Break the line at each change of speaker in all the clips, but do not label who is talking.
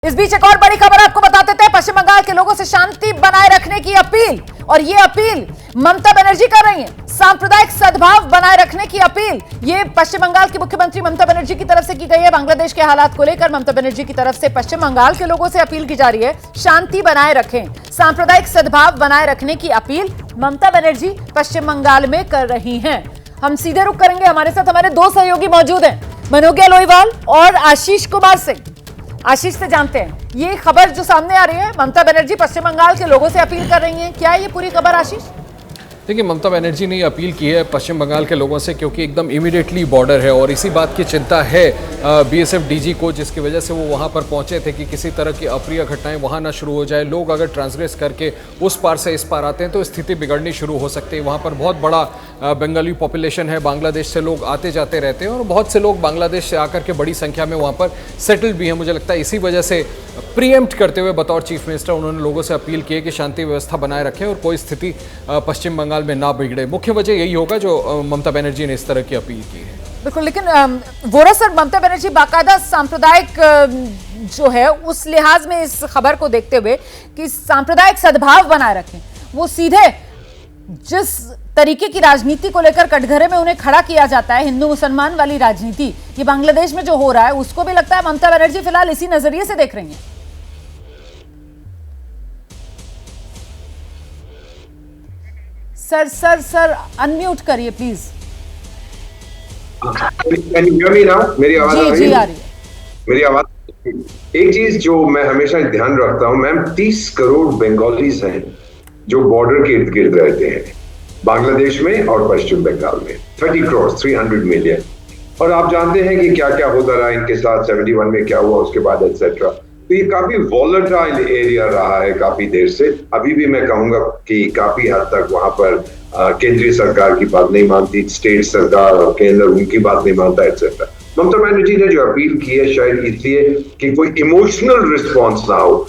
इस बीच एक और बड़ी खबर आपको बता देते हैं। पश्चिम बंगाल के लोगों से शांति बनाए रखने की अपील, और ये अपील ममता बनर्जी कर रही हैं। सांप्रदायिक सद्भाव बनाए रखने की अपील ये पश्चिम बंगाल की मुख्यमंत्री ममता बनर्जी की तरफ से की गई है। बांग्लादेश के हालात को लेकर ममता बनर्जी की तरफ से पश्चिम बंगाल के लोगों से अपील की जा रही है, शांति बनाए रखें, सांप्रदायिक सद्भाव बनाए रखने की अपील ममता बनर्जी पश्चिम बंगाल में कर रही हैं। हम सीधे रुख करेंगे, हमारे साथ हमारे दो सहयोगी मौजूद हैं, मनोज्ञा लोईवाल और आशीष कुमार सिंह। आशीष से जानते हैं ये खबर जो सामने आ रही है, ममता बनर्जी पश्चिम बंगाल के लोगों से अपील कर रही हैं, क्या है ये पूरी खबर आशीष?
देखिए, ममता बनर्जी ने अपील की है पश्चिम बंगाल के लोगों से, क्योंकि एकदम इमीडिएटली बॉर्डर है और इसी बात की चिंता है बीएसएफ डीजी को, जिसकी वजह से वो वहाँ पर पहुँचे थे कि किसी तरह की अप्रिय घटनाएं वहाँ ना शुरू हो जाए। लोग अगर ट्रांसग्रेस करके उस पार से इस पार आते हैं तो स्थिति बिगड़नी शुरू हो सकती है। वहाँ पर बहुत बड़ा बंगाली पॉपुलेशन है, बांग्लादेश से लोग आते जाते रहते हैं और बहुत से लोग बांग्लादेश से आकर के बड़ी संख्या में वहाँ पर सेटल्ड भी हैं। मुझे लगता है इसी वजह से प्रीएम्प्ट करते हुए बतौर चीफ मिनिस्टर उन्होंने लोगों से अपील की है कि शांति व्यवस्था बनाए रखें और कोई स्थिति पश्चिम बंगाल में ना बिगड़े। मुख्य वजह यही होगा जो ममता बनर्जी ने इस तरह की अपील की है।
बिल्कुल, लेकिन वोरा सर, ममता बनर्जी बाकायदा सांप्रदायिक जो है उस लिहाज में इस खबर को देखते हुए कि सांप्रदायिक सद्भाव बनाए रखें, वो सीधे जिस तरीके की राजनीति को लेकर कटघरे में उन्हें खड़ा किया जाता है, हिंदू मुसलमान वाली राजनीति, ये बांग्लादेश में जो हो रहा है उसको भी लगता है ममता बनर्जी फिलहाल इसी नजरिए से देख रही हैं। सर अनम्यूट करिए प्लीज।
मेरी आवाज
जी आ रही है।
मेरी आवाज। एक चीज जो मैं हमेशा ध्यान रखता हूं मैम, 30 करोड़ बंगालीज हैं जो बॉर्डर के इर्द गिर्द रहते हैं बांग्लादेश में और पश्चिम बंगाल में। 30 करोड़ 300 मिलियन। और आप जानते हैं कि क्या क्या होता रहा इनके साथ, 71 में क्या हुआ, उसके बाद एटसेट्रा। तो ये काफी वॉलेटाइल एरिया रहा है काफी देर से। अभी भी मैं कहूंगा कि काफी हद तक वहां पर केंद्रीय सरकार की बात नहीं मानती, स्टेट सरकार और केंद्र उनकी बात नहीं मानता, एटसेट्रा। ममता बनर्जी ने जो अपील की है शायद इसलिए कि कोई इमोशनल रिस्पॉन्स ना हो,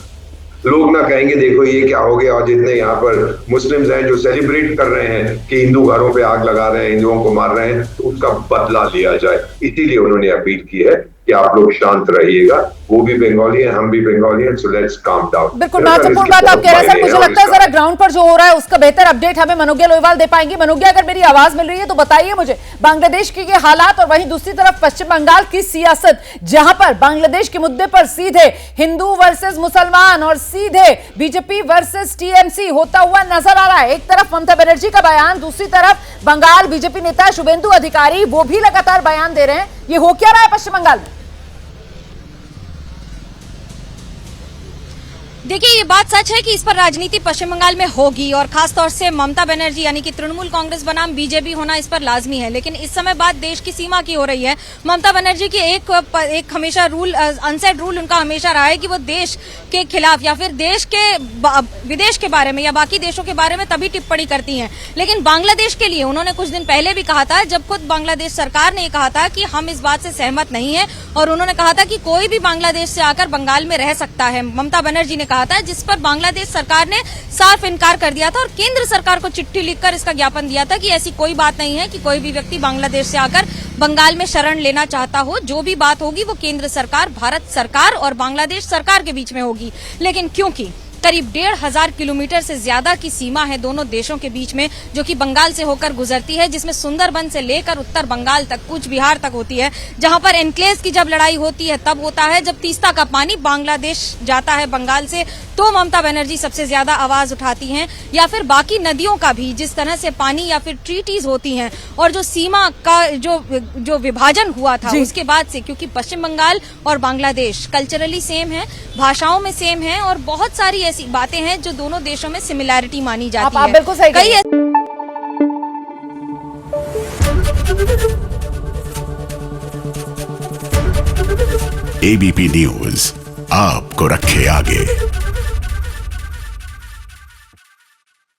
लोग ना कहेंगे देखो ये क्या हो गया, और जितने यहाँ पर मुस्लिम्स हैं जो सेलिब्रेट कर रहे हैं कि हिंदू घरों पे आग लगा रहे हैं, हिंदुओं को मार रहे हैं, तो उसका बदला लिया जाए। इसीलिए उन्होंने अपील की है कि आप लोग शांत रहिएगा, वो भी बंगाली है, हम भी बंगाली हैं, सो लेट्स काम डाउन।
बिल्कुल महत्वपूर्ण बात आप कह रहे हैं सर। मुझे लगता है जरा ग्राउंड पर जो हो रहा है उसका बेहतर अपडेट हमें मनोज्ञा लोईवाल दे पाएंगी। मनोज्ञा, अगर मेरी आवाज मिल रही है तो बताइए मुझे बांग्लादेश के ये हालात और वहीं दूसरी तरफ पश्चिम बंगाल की सियासत, जहां पर बांग्लादेश के मुद्दे पर सीधे हिंदू वर्सेस मुसलमान और सीधे बीजेपी वर्सेस टीएमसी होता हुआ नजर आ रहा है। एक तरफ ममता बनर्जी का बयान, दूसरी तरफ बंगाल बीजेपी नेता शुभेंदु अधिकारी वो भी लगातार बयान दे रहे हैं। ये हो क्या रहा है पश्चिम बंगाल में?
देखिए, ये बात सच है कि इस पर राजनीति पश्चिम बंगाल में होगी और खासतौर से ममता बनर्जी यानी कि तृणमूल कांग्रेस बनाम बीजेपी होना इस पर लाजमी है। लेकिन इस समय बात देश की सीमा की हो रही है। ममता बनर्जी की एक हमेशा रूल, अनसेड रूल उनका हमेशा रहा है कि वो देश के खिलाफ या फिर देश के विदेश के बारे में या बाकी देशों के बारे में तभी टिप्पणी करती हैं। लेकिन बांग्लादेश के लिए उन्होंने कुछ दिन पहले भी कहा था, जब खुद बांग्लादेश सरकार ने कहा था कि हम इस बात से सहमत नहीं है, और उन्होंने कहा था कि कोई भी बांग्लादेश से आकर बंगाल में रह सकता है, ममता बनर्जी ने कहा था, जिस पर बांग्लादेश सरकार ने साफ इनकार कर दिया था और केंद्र सरकार को चिट्ठी लिखकर इसका ज्ञापन दिया था कि ऐसी कोई बात नहीं है कि कोई भी व्यक्ति बांग्लादेश से आकर बंगाल में शरण लेना चाहता हो। जो भी बात होगी वो केंद्र सरकार, भारत सरकार और बांग्लादेश सरकार के बीच में होगी। लेकिन क्योंकि करीब 1,500 किलोमीटर से ज्यादा की सीमा है दोनों देशों के बीच में, जो कि बंगाल से होकर गुजरती है, जिसमें सुंदरबन से लेकर उत्तर बंगाल तक, कूच बिहार तक होती है, जहां पर एन्क्लेव की जब लड़ाई होती है तब होता है जब तीस्ता का पानी बांग्लादेश जाता है बंगाल से, तो ममता बनर्जी सबसे ज्यादा आवाज उठाती हैं। या फिर बाकी नदियों का भी जिस तरह से पानी या फिर ट्रीटीज होती हैं, और जो सीमा का जो विभाजन हुआ था उसके बाद से, क्योंकि पश्चिम बंगाल और बांग्लादेश कल्चरली सेम है, भाषाओं में सेम है और बहुत सारी ऐसी बातें हैं जो दोनों देशों में सिमिलैरिटी मानी जाती है।
आप बिल्कुल सही कही।
एबीपी न्यूज आपको रखे आगे।